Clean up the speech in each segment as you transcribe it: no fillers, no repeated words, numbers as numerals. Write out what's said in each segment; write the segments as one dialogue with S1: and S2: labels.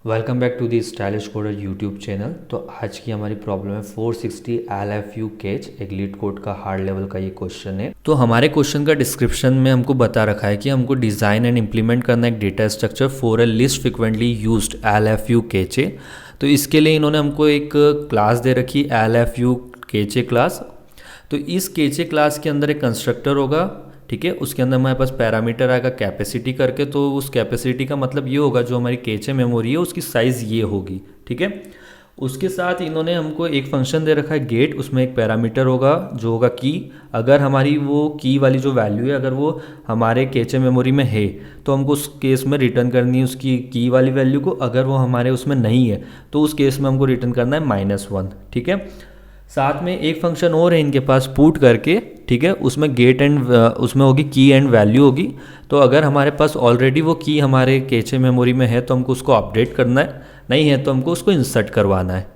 S1: Welcome back to the stylish coder YouTube channel. तो आज की हमारी प्रॉब्लम है 460 LFU केज, एक लीड कोड का हार्ड लेवल का ये क्वेश्चन है। तो हमारे क्वेश्चन का डिस्क्रिप्शन में हमको बता रखा है कि हमको डिज़ाइन एंड इम्प्लीमेंट करना एक data structure for a list frequently used LFU केचे। तो इसके लिए इन्होंने हमको एक क्लास दे रखी LFU केचे क्लास। तो इस केचे क्लास के अंदर एक कंस्ट्रक्टर होगा, ठीक है। उसके अंदर हमारे पास पैरामीटर आएगा कैपेसिटी करके। तो उस कैपेसिटी का मतलब ये होगा जो हमारी केचे मेमोरी है उसकी साइज़ ये होगी, ठीक है। उसके साथ इन्होंने हमको एक फंक्शन दे रखा है गेट, उसमें एक पैरामीटर होगा जो होगा की। अगर हमारी वो की वाली जो वैल्यू है अगर वो हमारे केचे मेमोरी में है तो हमको उस केस में रिटर्न करनी है उसकी की वाली वैल्यू को। अगर वो हमारे उसमें नहीं है तो उस केस में हमको रिटर्न करना है -1, ठीक है। साथ में एक फंक्शन और है इनके पास पुट करके, ठीक है। उसमें गेट एंड उसमें होगी की एंड वैल्यू होगी। तो अगर हमारे पास ऑलरेडी वो की हमारे कैचे मेमोरी में है तो हमको उसको अपडेट करना है, नहीं है तो हमको उसको इंसर्ट करवाना है।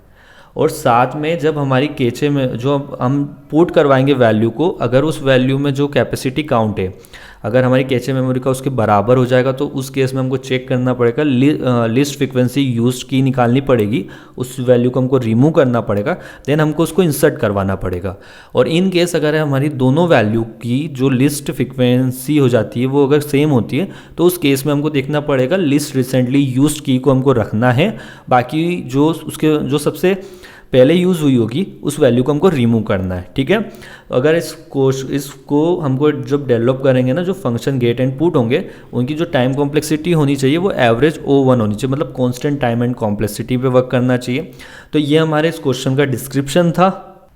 S1: और साथ में जब हमारी कैचे में जो हम पुट करवाएंगे वैल्यू को, अगर उस वैल्यू में जो कैपेसिटी काउंट है अगर हमारी कैचे मेमोरी का उसके बराबर हो जाएगा तो उस केस में हमको चेक करना पड़ेगा, लिस्ट फ्रिक्वेंसी यूज की निकालनी पड़ेगी, उस वैल्यू को हमको रिमूव करना पड़ेगा, देन हमको उसको इंसर्ट करवाना पड़ेगा। और इन केस अगर हमारी दोनों वैल्यू की जो लिस्ट फ्रिक्वेंसी हो जाती है वो अगर सेम होती है तो उस केस में हमको देखना पड़ेगा लिस्ट रिसेंटली यूज्ड की को हमको रखना है, बाकी जो उसके जो सबसे पहले यूज़ हुई होगी उस वैल्यू को हमको रिमूव करना है, ठीक है। अगर इसको हमको जब डेवलप करेंगे ना, जो फंक्शन गेट एंड पुट होंगे उनकी जो टाइम कॉम्प्लेक्सिटी होनी चाहिए वो एवरेज O1 होनी चाहिए, मतलब कांस्टेंट टाइम एंड कॉम्प्लेक्सिटी पे वर्क करना चाहिए। तो ये हमारे इस क्वेश्चन का डिस्क्रिप्शन था।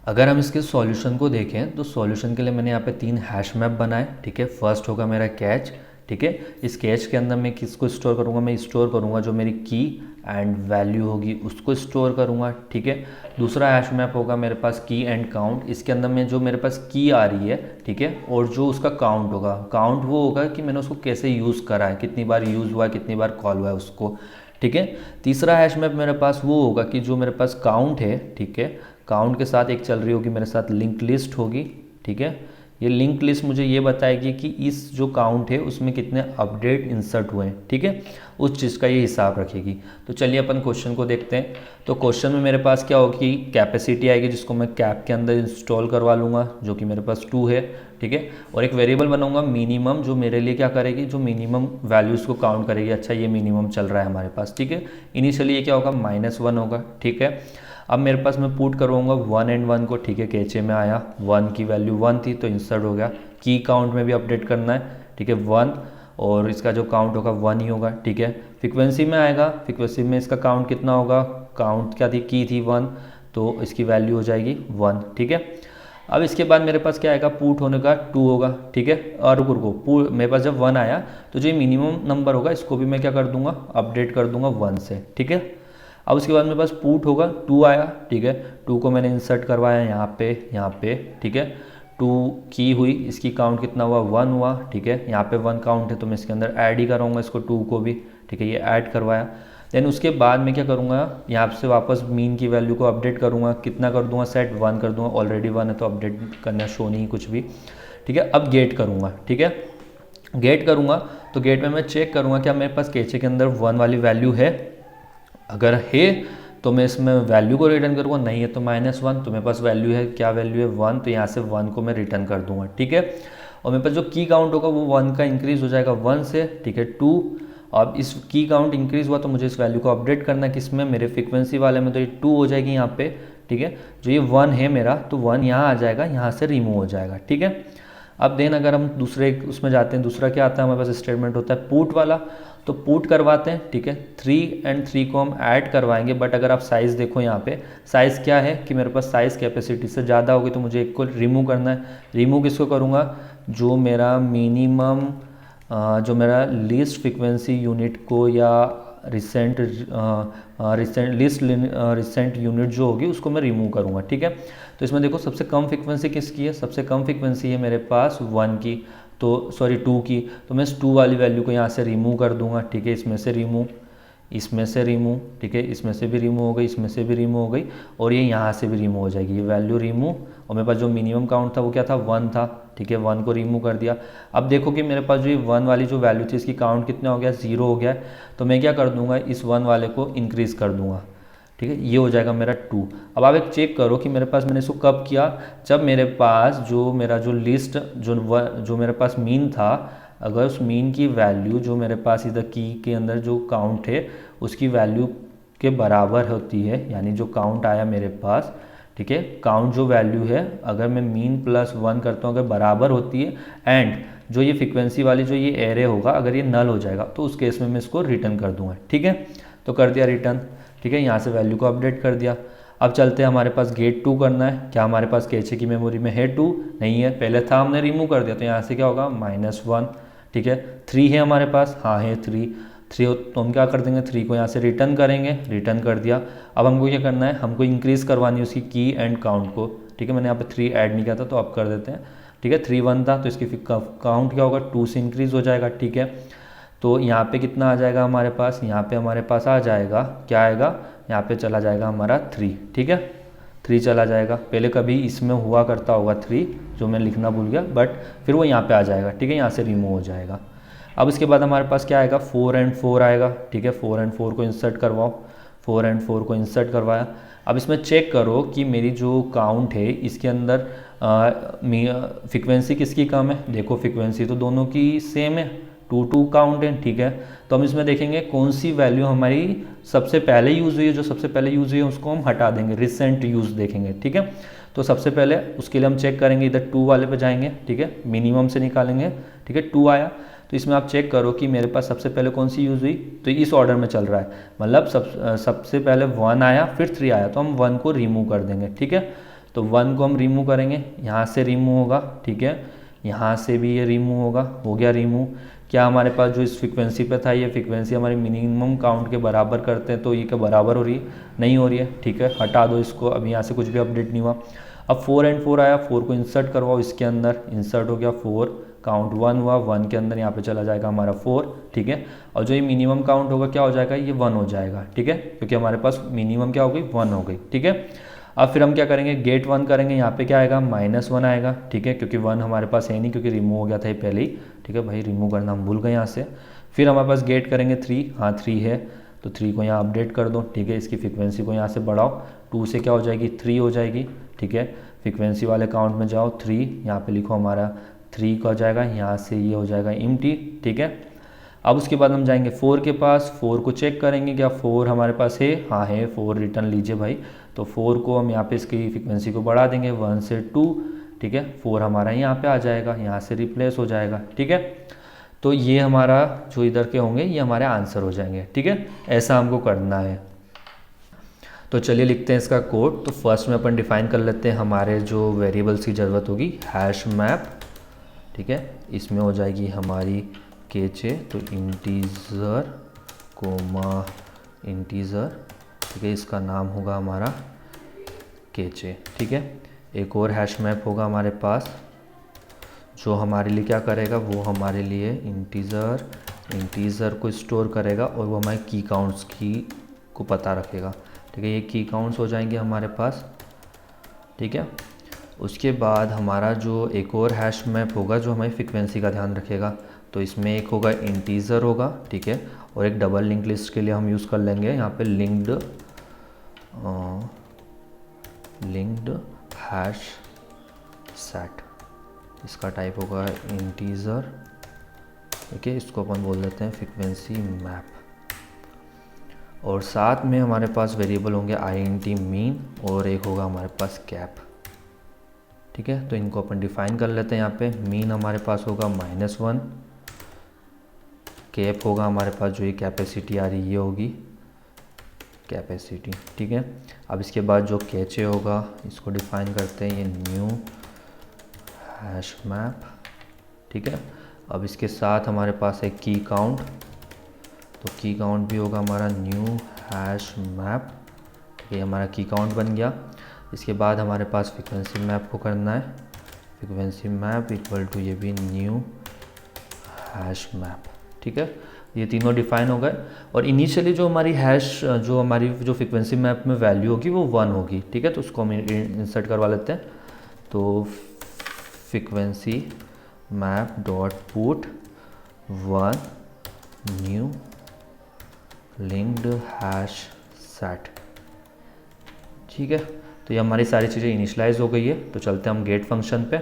S1: अगर हम इसके सॉल्यूशन को देखें तो सॉल्यूशन के लिए मैंने यहाँ पे 3 हैश मैप बनाए, ठीक है। फर्स्ट होगा मेरा कैच, ठीक है। इस कैच के अंदर मैं किसको स्टोर करूँगा, मैं स्टोर करूँगा जो मेरी की एंड वैल्यू होगी उसको स्टोर करूँगा, ठीक है। दूसरा हैश मैप होगा मेरे पास की एंड काउंट, इसके अंदर में जो मेरे पास की आ रही है, ठीक है, और जो उसका काउंट होगा, काउंट वो होगा कि मैंने उसको कैसे यूज़ करा है, कितनी बार यूज़ हुआ है, कितनी बार कॉल हुआ है उसको, ठीक है। तीसरा हैश मैप मेरे पास वो होगा कि जो मेरे पास काउंट है, ठीक है, काउंट के साथ एक चल रही होगी मेरे साथ लिंक लिस्ट होगी, ठीक है। ये लिंक लिस्ट मुझे ये बताएगी कि इस जो काउंट है उसमें कितने अपडेट इंसर्ट हुए हैं, ठीक है, उस चीज़ का ये हिसाब रखेगी। तो चलिए अपन क्वेश्चन को देखते हैं। तो क्वेश्चन में मेरे पास क्या होगी, कैपेसिटी आएगी जिसको मैं कैप के अंदर इंस्टॉल करवा लूँगा जो कि मेरे पास 2 है, ठीक है। और एक वेरिएबल बनाऊंगा मिनिमम जो मेरे लिए क्या करेगी, जो मिनिमम वैल्यूज़ को काउंट करेगी। अच्छा ये मिनिमम चल रहा है हमारे पास, ठीक है। इनिशियली ये क्या होगा -1 होगा, ठीक है। अब मेरे पास मैं पुट करवाऊंगा 1 एंड 1 को, ठीक है। कैचे में आया 1 की वैल्यू 1 थी तो इंसर्ट हो गया। की काउंट में भी अपडेट करना है, ठीक है, 1, और इसका जो काउंट होगा 1 ही होगा, ठीक है। फ्रिक्वेंसी में आएगा, फ्रिक्वेंसी में इसका काउंट कितना होगा, काउंट क्या थी, की थी 1, तो इसकी वैल्यू हो जाएगी 1, ठीक है। अब इसके बाद मेरे पास क्या आएगा, पुट होने का 2 होगा, ठीक है। और रुको मेरे पास जब 1 आया तो जो मिनिमम नंबर होगा इसको भी मैं क्या कर दूंगा, अपडेट कर दूंगा 1 से, ठीक है। अब उसके बाद मेरे पास पुट होगा 2 आया, ठीक है। 2 को मैंने इंसर्ट करवाया यहाँ पे, ठीक है। 2 की हुई, इसकी काउंट कितना हुआ, 1 हुआ, ठीक है। यहाँ पे 1 काउंट है तो मैं इसके अंदर ऐड ही कराऊंगा इसको 2 को भी, ठीक है। ये ऐड करवाया। देन उसके बाद मैं क्या करूँगा, यहाँ से वापस मीन की वैल्यू को अपडेट करूँगा, कितना कर दूँगा, सेट 1 कर दूँगा, ऑलरेडी 1 है तो अपडेट करना शो नहीं कुछ भी, ठीक है। अब गेट करूँगा, ठीक है। गेट करूँगा तो गेट में मैं चेक करूँगा क्या मेरे पास कैचे के अंदर 1 वाली वैल्यू है, अगर है तो मैं इसमें वैल्यू को रिटर्न करूँगा, नहीं है तो -1। तो मेरे पास वैल्यू है, क्या वैल्यू है, 1, तो यहाँ से 1 को मैं रिटर्न कर दूंगा, ठीक है। और मेरे पास जो की काउंट होगा वो 1 का इंक्रीज हो जाएगा 1 से, ठीक है, 2। अब इस की काउंट इंक्रीज हुआ तो मुझे इस वैल्यू को अपडेट करना है किसमें, मेरे फ्रिक्वेंसी वाले में, तो ये 2 हो जाएगी यहाँ पे, ठीक है। जो ये 1 है मेरा तो 1 यहाँ आ जाएगा, यहाँ से रिमूव हो जाएगा, ठीक है। अब देन अगर हम दूसरे उसमें जाते हैं, दूसरा क्या आता है हमारे पास, स्टेटमेंट होता है पुट वाला। तो पुट करवाते हैं, ठीक है। 3 एंड 3 को हम ऐड करवाएंगे, बट अगर आप साइज़ देखो यहाँ पे साइज़ क्या है कि मेरे पास साइज़ कैपेसिटी से ज़्यादा होगी तो मुझे एक को रिमूव करना है। रिमूव किसको करूँगा, जो मेरा मिनिमम जो मेरा लीस्ट फ्रिक्वेंसी यूनिट को या रिसेंट रिसेंट यूनिट जो होगी उसको मैं रिमूव करूँगा, ठीक है। तो इसमें देखो सबसे कम फ्रिक्वेंसी किसकी है, सबसे कम फ्रिक्वेंसी है मेरे पास 1 की, तो सॉरी 2 की, तो मैं इस 2 वाली वैल्यू को यहाँ से रिमूव कर दूंगा, ठीक है। इसमें से रिमूव, इसमें से रिमूव, ठीक है, इसमें से भी रिमूव हो गई, इसमें से भी रिमूव हो गई, और ये यहाँ से भी रिमूव हो जाएगी, ये वैल्यू रिमूव और मेरे पास जो मिनिमम काउंट था वो क्या था 1 था, ठीक है। 1 को रिमूव कर दिया। अब देखो कि मेरे पास जो ये 1 वाली जो वैल्यू थी इसकी काउंट कितना हो गया, 0 हो गया है। तो मैं क्या कर दूंगा, इस 1 वाले को इंक्रीज़ कर दूंगा, ठीक है। ये हो जाएगा मेरा 2। अब आप एक चेक करो कि मेरे पास मैंने इसको कब किया, जब मेरे पास जो मेरा जो लिस्ट जो मेरे पास मीन था, अगर उस मीन की वैल्यू जो मेरे पास इधर की के अंदर जो काउंट है उसकी वैल्यू के बराबर होती है, यानी जो काउंट आया मेरे पास, ठीक है, काउंट जो वैल्यू है अगर मैं मीन प्लस 1 करता हूँ अगर बराबर होती है, एंड जो ये फ्रीक्वेंसी वाली जो ये एरे होगा अगर ये नल हो जाएगा, तो उस केस में मैं इसको रिटर्न कर दूंगा, ठीक है। तो कर दिया रिटर्न, ठीक है। यहाँ से वैल्यू को अपडेट कर दिया। अब चलते हैं, हमारे पास गेट 2 करना है। क्या हमारे पास कैचे की मेमोरी में है 2? नहीं है, पहले था, हमने रिमूव कर दिया। तो यहाँ से क्या होगा -1, ठीक है। 3 है हमारे पास, हाँ है 3 हो, तो हम क्या कर देंगे, 3 को यहाँ से रिटर्न करेंगे, रिटर्न कर दिया। अब हमको क्या करना है, हमको इंक्रीज़ करवानी है उसकी की एंड काउंट को, ठीक है। मैंने यहाँ पे 3 ऐड नहीं किया था तो अब कर देते हैं, ठीक है। 3 1 था तो इसकी काउंट क्या होगा, 2 से इंक्रीज़ हो जाएगा, ठीक है। तो यहाँ पे कितना आ जाएगा हमारे पास, यहाँ पे हमारे पास आ जाएगा, क्या आएगा, यहाँ पे चला जाएगा हमारा 3, ठीक है। 3 चला जाएगा, पहले कभी इसमें हुआ करता होगा 3 जो मैं लिखना भूल गया, बट फिर वो यहाँ पे आ जाएगा, ठीक है। यहाँ से रिमूव हो जाएगा। अब इसके बाद हमारे पास क्या आएगा, 4 एंड 4 आएगा, ठीक है। 4 एंड 4 को इंसर्ट करवाओ, 4 एंड 4 को इंसर्ट करवाया। अब इसमें चेक करो कि मेरी जो काउंट है इसके अंदर फ्रिक्वेंसी किसकी कम है। देखो फ्रिक्वेंसी तो दोनों की सेम है, 2 काउंट है, ठीक है। तो हम इसमें देखेंगे कौन सी वैल्यू हमारी सबसे पहले यूज़ हुई है, जो सबसे पहले यूज़ हुई है उसको हम हटा देंगे, रिसेंट यूज़ देखेंगे, ठीक है। तो सबसे पहले उसके लिए हम चेक करेंगे, इधर 2 वाले पे जाएंगे, ठीक है, मिनिमम से निकालेंगे, ठीक है। 2 आया तो इसमें आप चेक करो कि मेरे पास सबसे पहले कौन सी यूज़ हुई, तो इस ऑर्डर में चल रहा है, मतलब सबसे पहले 1 आया फिर 3 आया, तो हम 1 को रिमूव कर देंगे, ठीक है। तो 1 को हम रिमूव करेंगे, यहाँ से रिमूव होगा, ठीक है, यहाँ से भी ये रिमूव होगा, हो गया रिमूव। क्या हमारे पास जो इस फ्रिक्वेंसी पे था, ये फ्रिक्वेंसी हमारी मिनिमम काउंट के बराबर करते हैं, तो ये क्या बराबर हो रही है, नहीं हो रही है, ठीक है, हटा दो इसको। अब यहाँ से कुछ भी अपडेट नहीं हुआ। अब 4 एंड 4 आया, 4 को इंसर्ट करवाओ, इसके अंदर इंसर्ट हो गया 4, काउंट 1 हुआ, 1 के अंदर यहाँ पे चला जाएगा हमारा 4, ठीक है। और जो ये मिनिमम काउंट होगा क्या हो जाएगा, ये 1 हो जाएगा, ठीक है, क्योंकि हमारे पास मिनिमम क्या हो गई, 1 हो गई, ठीक है। अब फिर हम क्या करेंगे, गेट 1 करेंगे, यहाँ पे क्या आएगा, -1 आएगा, ठीक है, क्योंकि 1 हमारे पास है नहीं, क्योंकि रिमूव हो गया था ये पहले ही, ठीक है भाई, रिमूव करना हम भूल गए यहाँ से। फिर हमारे पास गेट करेंगे 3, हाँ 3 है, तो 3 को यहाँ अपडेट कर दो, ठीक है। इसकी फ्रिक्वेंसी को यहाँ से बढ़ाओ, 2 से क्या हो जाएगी, 3 हो जाएगी, ठीक है। फ्रिक्वेंसी वाले काउंट में जाओ, 3 यहाँ पे लिखो, हमारा 3 का हो जाएगा, यहाँ से ये हो जाएगा एम्प्टी, ठीक है। अब उसके बाद हम जाएंगे 4 के पास, 4 को चेक करेंगे, क्या 4 हमारे पास है, हाँ है, 4 रिटर्न लीजिए भाई। तो 4 को हम यहाँ पे इसकी फ्रिक्वेंसी को बढ़ा देंगे 1 से 2, ठीक है। 4 हमारा यहाँ पे आ जाएगा, यहाँ से रिप्लेस हो जाएगा, ठीक है। तो ये हमारा जो इधर के होंगे ये हमारे आंसर हो जाएंगे, ठीक है। ऐसा हमको करना है। तो चलिए लिखते हैं इसका कोड। तो फर्स्ट में अपन डिफाइन कर लेते हैं हमारे जो वेरिएबल्स की ज़रूरत होगी, हैश मैप, ठीक है। इसमें हो जाएगी हमारी केचे, तो इंटीज़र कोमा इंटीज़र, ठीक है, इसका नाम होगा हमारा केचे, ठीक है। एक और हैश मैप होगा हमारे पास जो हमारे लिए क्या करेगा, वो हमारे लिए इंटीज़र को स्टोर करेगा और वो हमारे की काउंट्स को पता रखेगा, ठीक है। ये की काउंट्स हो जाएंगे हमारे पास, ठीक है। उसके बाद हमारा जो एक और हैश मैप होगा जो हमारी फ्रिक्वेंसी का ध्यान रखेगा, तो इसमें एक होगा इंटीज़र होगा, ठीक है, और एक डबल लिंक लिस्ट के लिए हम यूज़ कर लेंगे यहाँ पे लिंक्ड हैश सेट, इसका टाइप होगा इंटीज़र, ठीक है। इसको अपन बोल देते हैं फ्रिक्वेंसी मैप। और साथ में हमारे पास वेरिएबल होंगे int मीन और एक होगा हमारे पास कैप, ठीक है। तो इनको अपन डिफाइन कर लेते हैं। यहाँ पे मीन हमारे पास होगा -1, कैप होगा हमारे पास जो ये कैपेसिटी आ रही है ये होगी कैपेसिटी, ठीक है। अब इसके बाद जो कैचे होगा इसको डिफाइन करते हैं, ये न्यू हैश मैप, ठीक है। अब इसके साथ हमारे पास है की काउंट, तो की काउंट भी होगा हमारा न्यू हैश मैप, ये हमारा की काउंट बन गया। इसके बाद हमारे पास फ्रिक्वेंसी मैप को करना है, फ्रिक्वेंसी मैप इक्वल टू ये भी न्यू हैश मैप, ठीक है। ये तीनों डिफाइन हो गए। और इनिशियली जो हमारी फ्रिक्वेंसी मैप में वैल्यू होगी वो 1 होगी, ठीक है। तो उसको हम इंसर्ट करवा लेते हैं, तो frequency map dot put 1 new linked hash set. ठीक है, तो ये हमारी सारी चीज़ें इनिशलाइज हो गई है। तो चलते हैं हम गेट फंक्शन पे।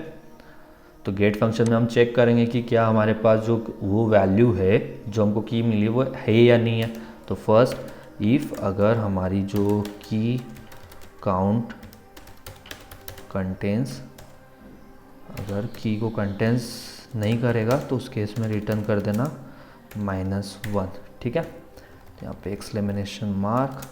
S1: तो गेट फंक्शन में हम चेक करेंगे कि क्या हमारे पास जो वो वैल्यू है जो हमको की मिली वो है या नहीं है। तो फर्स्ट इफ़ अगर हमारी जो की काउंट कंटेंस, अगर की को कंटेंस नहीं करेगा तो उस केस में रिटर्न कर देना -1। ठीक है, तो यहाँ पे एक्सक्लेमेशन मार्क।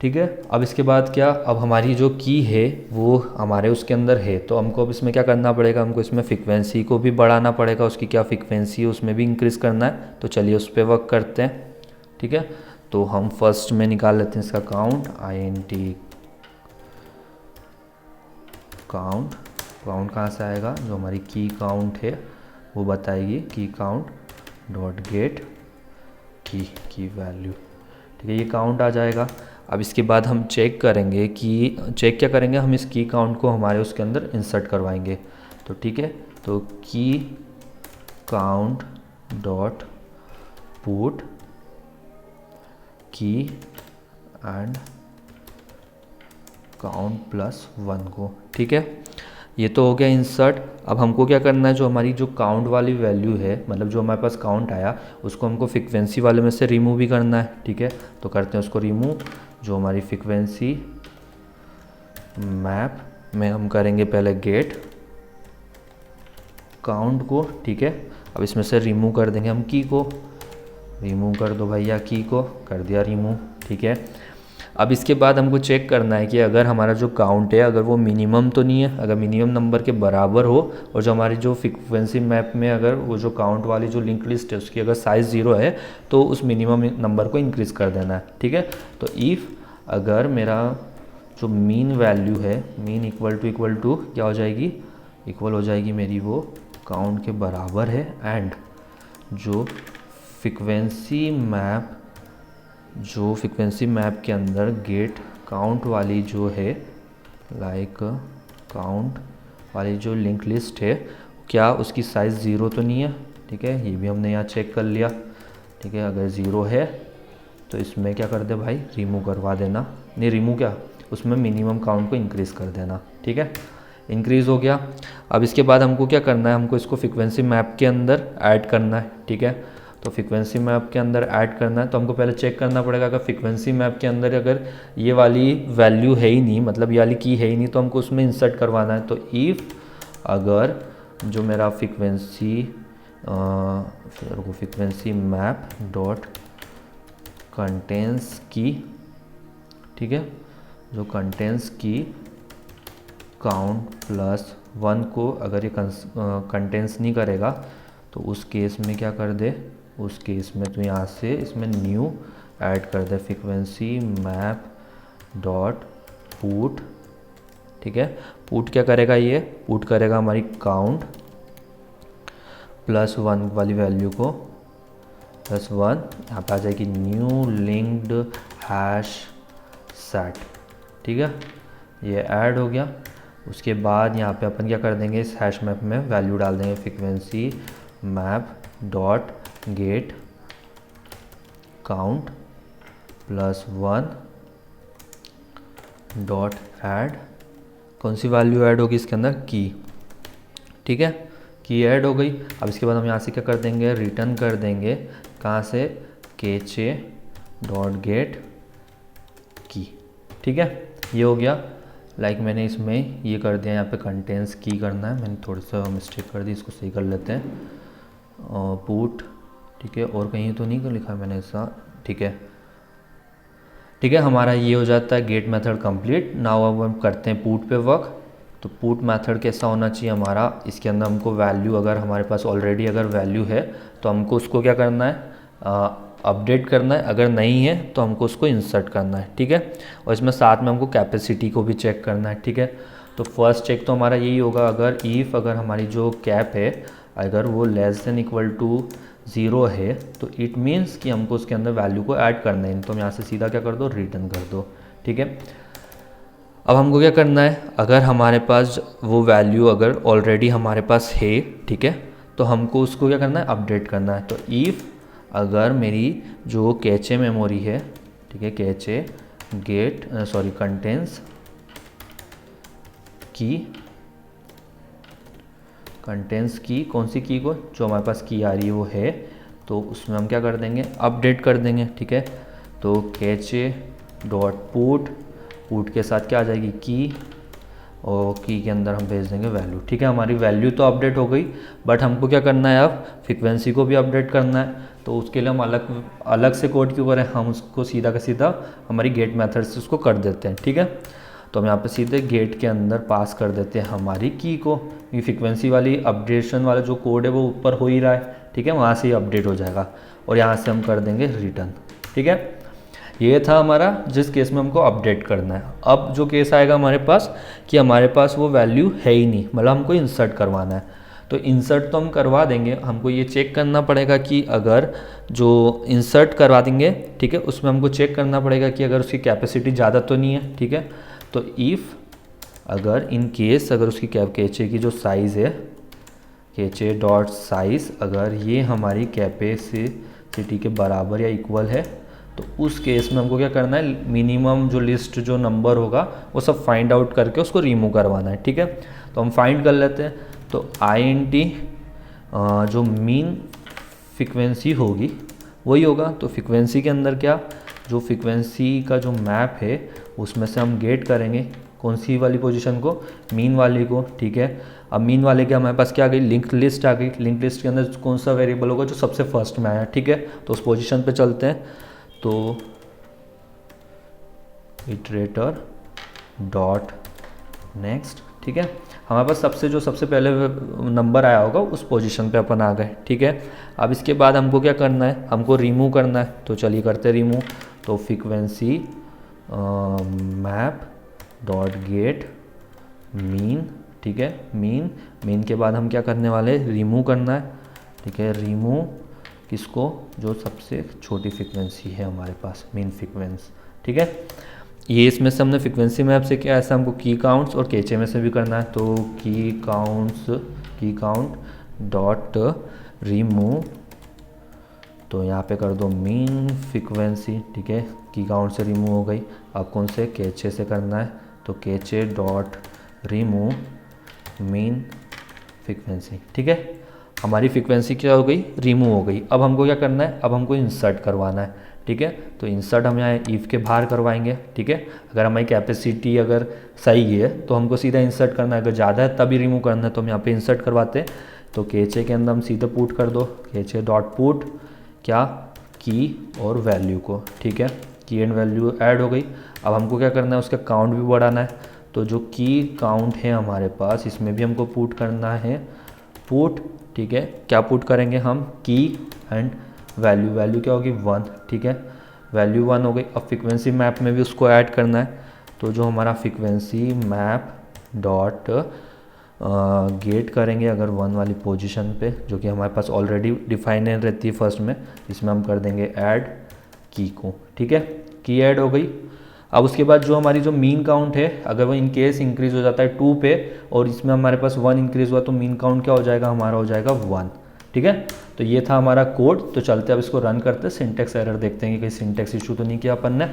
S1: ठीक है, अब इसके बाद क्या, अब हमारी जो की है वो हमारे उसके अंदर है, तो हमको अब इसमें क्या करना पड़ेगा, हमको इसमें फ्रीक्वेंसी को भी बढ़ाना पड़ेगा, उसकी क्या फ्रीक्वेंसी है उसमें भी इंक्रीज़ करना है। तो चलिए उस पर वर्क करते हैं। ठीक है, तो हम फर्स्ट में निकाल लेते हैं इसका काउंट, INT काउंट। काउंट कहाँ से आएगा, जो हमारी की काउंट है वो बताएगी की काउंट डॉट गेट की वैल्यू। ठीक है, ये काउंट आ जाएगा। अब इसके बाद हम चेक करेंगे कि चेक क्या करेंगे, हम इस की काउंट को हमारे उसके अंदर इंसर्ट करवाएंगे। तो ठीक है, तो की काउंट डॉट पुट की एंड काउंट +1 को। ठीक है, ये तो हो गया इंसर्ट। अब हमको क्या करना है, जो हमारी जो काउंट वाली वैल्यू है, मतलब जो हमारे पास काउंट आया उसको हमको फ्रीक्वेंसी वाले में से रिमूव भी करना है। ठीक है, तो करते हैं उसको रिमूव। जो हमारी फ्रीक्वेंसी मैप में हम करेंगे पहले गेट काउंट को। ठीक है, अब इसमें से रिमूव कर देंगे हम की को। रिमूव कर दो भैया, की को कर दिया रिमूव। ठीक है, अब इसके बाद हमको चेक करना है कि अगर हमारा जो काउंट है अगर वो मिनिमम तो नहीं है, अगर मिनिमम नंबर के बराबर हो और जो हमारी जो फ्रीक्वेंसी मैप में अगर वो जो काउंट वाली जो लिंक लिस्ट है उसकी अगर साइज़ 0 है तो उस मिनिमम नंबर को इंक्रीज़ कर देना है। ठीक है, तो इफ़ अगर मेरा जो मीन वैल्यू है, मीन इक्वल टू क्या हो जाएगी, इक्वल हो जाएगी मेरी वो काउंट के बराबर है, एंड जो फ्रीक्वेंसी मैप के अंदर गेट काउंट वाली जो है, लाइक काउंट वाली जो लिंक लिस्ट है, क्या उसकी साइज़ 0 तो नहीं है। ठीक है, ये भी हमने यहाँ चेक कर लिया। ठीक है, अगर 0 है तो इसमें क्या कर दे भाई, रिमूव करवा देना, नहीं रिमूव क्या, उसमें मिनिमम काउंट को इंक्रीज़ कर देना। ठीक है, इंक्रीज़ हो गया। अब इसके बाद हमको क्या करना है, हमको इसको फ्रीक्वेंसी मैप के अंदर ऐड करना है। ठीक है, तो फ्रीक्वेंसी मैप के अंदर ऐड करना है तो हमको पहले चेक करना पड़ेगा अगर फ्रीक्वेंसी मैप के अंदर अगर ये वाली वैल्यू है ही नहीं, मतलब ये वाली की है ही नहीं, तो हमको उसमें इंसर्ट करवाना है। तो इफ़ अगर जो मेरा फ्रीक्वेंसी मैप डॉट कंटेंस की, ठीक है, जो कंटेंस की काउंट +1 को अगर ये कंटेंस नहीं करेगा तो उस केस में क्या कर दे, उस केस में तो यहाँ से इसमें न्यू ऐड कर दे फ्रीक्वेंसी मैप डॉट पुट। ठीक है, पुट क्या करेगा, ये पुट करेगा हमारी काउंट +1 वाली वैल्यू को +1, यहाँ पे आ जाएगी न्यू लिंक्ड हैश सेट। ठीक है, ये ऐड हो गया। उसके बाद यहाँ पे अपन क्या कर देंगे, इस हैश मैप में वैल्यू डाल देंगे frequency map dot gate count +1 dot add. कौन सी वैल्यू ऐड होगी इसके अंदर, की। ठीक है, की ऐड हो गई। अब इसके बाद हम यहाँ से क्या कर देंगे, रिटर्न कर देंगे कहाँ से, केचे डॉट गेट की। ठीक है, ये हो गया। लाइक मैंने इसमें ये कर दिया, यहाँ पे कंटेंस की करना है, मैंने थोड़ा सा मिस्टेक कर दी, इसको सही कर लेते हैं। पुट, ठीक है, और कहीं तो नहीं लिखा मैंने ऐसा। ठीक है, ठीक है, हमारा ये हो जाता है गेट मेथड कंप्लीट। नाउ अब हम करते हैं पुट पे वर्क। तो पुट मेथड कैसा होना चाहिए हमारा, इसके अंदर हमको वैल्यू, अगर हमारे पास ऑलरेडी अगर वैल्यू है तो हमको उसको क्या करना है, अपडेट करना है, अगर नहीं है तो हमको उसको इंसर्ट करना है। ठीक है, और इसमें साथ में हमको कैपेसिटी को भी चेक करना है। ठीक है, तो फर्स्ट चेक तो हमारा यही होगा, अगर हमारी जो कैप है अगर वो <= 0 है तो इट मीन्स कि हमको उसके अंदर वैल्यू को ऐड करना है। तो हम यहाँ से सीधा क्या कर दो, रिटर्न कर दो। ठीक है, अब हमको क्या करना है, अगर हमारे पास वो वैल्यू अगर ऑलरेडी हमारे पास है, ठीक है, तो हमको उसको क्या करना है, अपडेट करना है। तो इफ़ अगर मेरी जो कैचे मेमोरी है, ठीक है, कैचे गेट कंटेंट्स की, कंटेंट्स की, कौन सी की को, जो हमारे पास की आ रही है वो है, तो उसमें हम क्या कर देंगे, अपडेट कर देंगे, ठीक है। तो कैचे डॉट पुट, पुट के साथ क्या आ जाएगी, की, और की के अंदर हम भेज देंगे वैल्यू, ठीक है। हमारी वैल्यू तो अपडेट हो गई, बट हमको क्या करना है, अब फ्रीक्वेंसी को भी अपडेट करना है। तो उसके लिए हम अलग अलग से कोड क्यों करें, हम उसको सीधा का सीधा हमारी गेट मेथड से उसको कर देते हैं, ठीक है। तो हम यहाँ पे सीधे गेट के अंदर पास कर देते हैं हमारी की को, ये फ्रीक्वेंसी वाली अपडेशन वाला जो कोड है वो ऊपर हो ही रहा है, ठीक है, वहाँ से ही अपडेट हो जाएगा, और यहाँ से हम कर देंगे रिटर्न, ठीक है। ये था हमारा जिस केस में हमको अपडेट करना है। अब जो केस आएगा हमारे पास कि हमारे पास वो वैल्यू है ही नहीं, मतलब हमको इंसर्ट करवाना है। तो इंसर्ट तो हम करवा देंगे, हमको ये चेक करना पड़ेगा कि अगर जो इंसर्ट करवा देंगे, ठीक है, उसमें हमको चेक करना पड़ेगा कि अगर उसकी कैपेसिटी ज़्यादा तो नहीं है, ठीक है। तो इफ़ अगर इन केस अगर उसकी कैचे की जो साइज़ है, कैचे डॉट साइज़, अगर ये हमारी कैपेसिटी के बराबर या इक्वल है, तो उस केस में हमको क्या करना है, मिनिमम जो लिस्ट जो नंबर होगा वो सब फाइंड आउट करके उसको रिमूव करवाना है, ठीक है। तो हम फाइंड कर लेते हैं। तो INT जो मीन फ्रीक्वेंसी होगी वही होगा। तो फ्रीक्वेंसी के अंदर क्या, जो फ्रीक्वेंसी का जो मैप है उसमें से हम गेट करेंगे कौन सी वाली पोजीशन को, मीन वाली को, ठीक है। अब मीन वाले के हमारे पास क्या आ गई, लिंक लिस्ट आ गई। लिंक लिस्ट के अंदर कौन सा वेरिएबल होगा, जो सबसे फर्स्ट में आया, ठीक है। तो उस पोजीशन पे चलते हैं। तो इटरेटर डॉट नेक्स्ट, ठीक है, हमारे पास सबसे पहले नंबर आया होगा उस पोजीशन पे अपन आ गए, ठीक है। अब इसके बाद हमको क्या करना है, हमको रिमूव करना है। तो चलिए करते रिमूव। तो frequency map dot gate mean, ठीक है, मीन के बाद हम क्या करने वाले, रिमूव करना है, ठीक है। रिमूव किसको, जो सबसे छोटी फ्रीक्वेंसी है हमारे पास, मीन फ्रीक्वेंसी, ठीक है। ये इसमें से हमने फ्रीक्वेंसी मैप से किया, ऐसा हमको की काउंट्स और कैचे में से भी करना है। तो की काउंट डॉट रिमूव, तो यहाँ पे कर दो मीन फ्रीक्वेंसी, ठीक है, की काउंट से रिमूव हो गई। अब कौन से, कैचे से करना है। तो cache dot remove mean frequency, ठीक है। हमारी फ्रीक्वेंसी क्या हो गई, रिमूव हो गई। अब हमको क्या करना है, अब हमको इंसर्ट करवाना है, ठीक है। तो इंसर्ट हम यहाँ इफ़ के बाहर करवाएंगे, ठीक है। अगर हमारी कैपेसिटी अगर सही है तो हमको सीधा इंसर्ट करना है, अगर ज़्यादा है तभी रिमूव करना है, तो हम यहाँ पे इंसर्ट करवाते हैं। तो कैचे के अंदर हम सीधे पुट कर दो, कैचे डॉट पुट क्या, की और वैल्यू को, ठीक है, की एंड वैल्यू ऐड हो गई। अब हमको क्या करना है, उसका काउंट भी बढ़ाना है। तो जो की काउंट है हमारे पास, इसमें भी हमको पुट करना है, पुट, ठीक है। क्या पुट करेंगे हम, की एंड वैल्यू क्या होगी, 1, ठीक है, वैल्यू 1 हो गई। अब फ्रीक्वेंसी मैप में भी उसको ऐड करना है। तो जो हमारा फ्रीक्वेंसी मैप डॉट गेट करेंगे अगर 1 वाली पोजीशन पे, जो कि हमारे पास ऑलरेडी डिफाइन रहती है फर्स्ट में, इसमें हम कर देंगे ऐड की को, ठीक है, की ऐड हो गई। अब उसके बाद जो हमारी जो मीन काउंट है, अगर वो इन केस इंक्रीज़ हो जाता है 2 पे और इसमें हमारे पास 1 इंक्रीज़ हुआ, तो मीन काउंट क्या हो जाएगा, हमारा हो जाएगा 1, ठीक है। तो ये था हमारा कोड। तो चलते अब इसको रन करते हैं, सिंटेक्स एरर देखते हैं कि कहीं सिंटेक्स इशू तो नहीं किया अपन ने।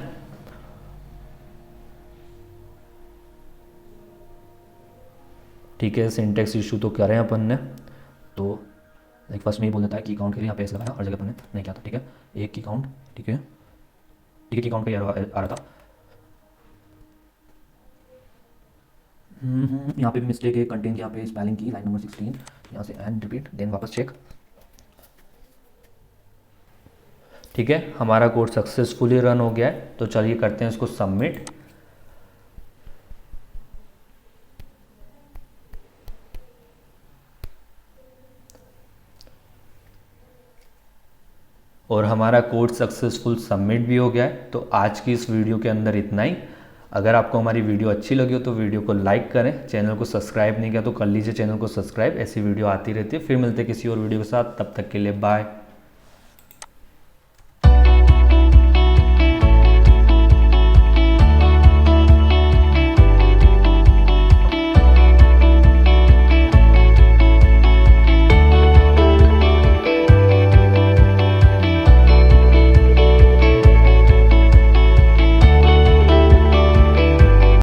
S1: ठीक है, सिंटेक्स इशू तो करें अपन ने। तो एक फर्स्ट में ही बोल देता है की काउंट के लिए यहाँ पे एस लगाया, हर जगह अपन ने नहीं किया था, ठीक है, एक की काउंट, ठीक है, ठीक है, की काउंट पे आ रहा था। यहाँ पे भी मिस्टेक है, कंटेन यहाँ पे स्पेलिंग की, लाइन नंबर 16, यहाँ से एंड रिपीट, देन वापस चेक, ठीक है। हमारा कोड सक्सेसफुली रन हो गया है। तो चलिए करते हैं इसको सबमिट। और हमारा कोड सक्सेसफुल सबमिट भी हो गया है। तो आज की इस वीडियो के अंदर इतना ही। अगर आपको हमारी वीडियो अच्छी लगी हो तो वीडियो को लाइक करें, चैनल को सब्सक्राइब नहीं किया तो कर लीजिए चैनल को सब्सक्राइब, ऐसी वीडियो आती रहती है। फिर मिलते हैं किसी और वीडियो के साथ, तब तक के लिए बाय।